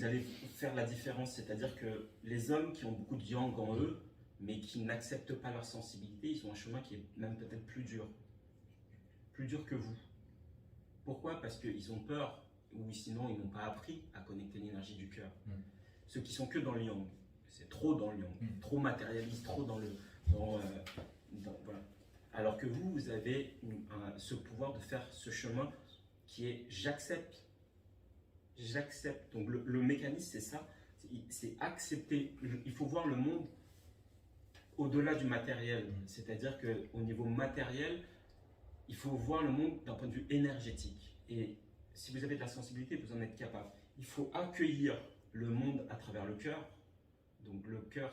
Vous allez faire la différence, c'est-à-dire que les hommes qui ont beaucoup de yang en eux, mais qui n'acceptent pas leur sensibilité, ils ont un chemin qui est même peut-être plus dur que vous. Pourquoi? Parce qu'ils ont peur, ou sinon ils n'ont pas appris à connecter l'énergie du cœur. Ceux qui sont que dans le yang, c'est trop dans le yang, trop matérialiste, trop dans le... voilà. Alors que vous, vous avez ce pouvoir de faire ce chemin qui est j'accepte. J'accepte. Donc le mécanisme, c'est ça, c'est accepter. Il faut voir le monde au-delà du matériel. C'est-à-dire qu'au niveau matériel, il faut voir le monde d'un point de vue énergétique. Et si vous avez de la sensibilité, vous en êtes capable. Il faut accueillir le monde à travers le cœur. Donc le cœur,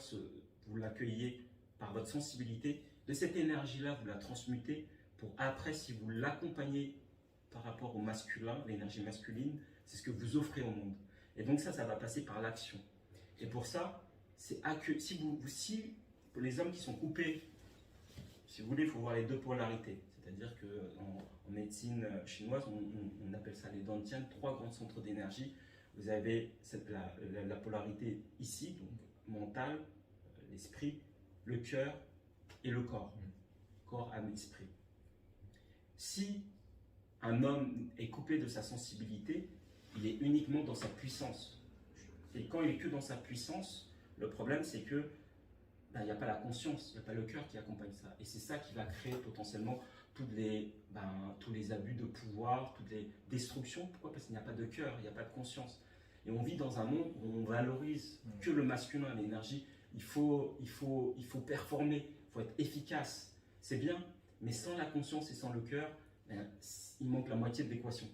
vous l'accueillez par votre sensibilité. De cette énergie-là, vous la transmutez pour après, si vous l'accompagnez par rapport au masculin, l'énergie masculine, c'est ce que vous offrez au monde. Et donc ça va passer par l'action. Et pour ça, c'est si pour les hommes qui sont coupés, si vous voulez, il faut voir les deux polarités. C'est-à-dire qu'en médecine chinoise, on appelle ça les dantians, 3 grands centres d'énergie. Vous avez la polarité ici, donc mental, l'esprit, le cœur et le corps. Corps, âme, esprit. Si un homme est coupé de sa sensibilité, il est uniquement dans sa puissance. Et quand il est que dans sa puissance, le problème c'est que il n'y a pas la conscience, il n'y a pas le cœur qui accompagne ça. Et c'est ça qui va créer potentiellement tous les abus de pouvoir, toutes les destructions. Pourquoi? Parce qu'il n'y a pas de cœur, il n'y a pas de conscience. Et on vit dans un monde où on valorise que le masculin, l'énergie. Il faut performer, il faut être efficace. C'est bien, mais sans la conscience et sans le cœur, il manque la moitié de l'équation.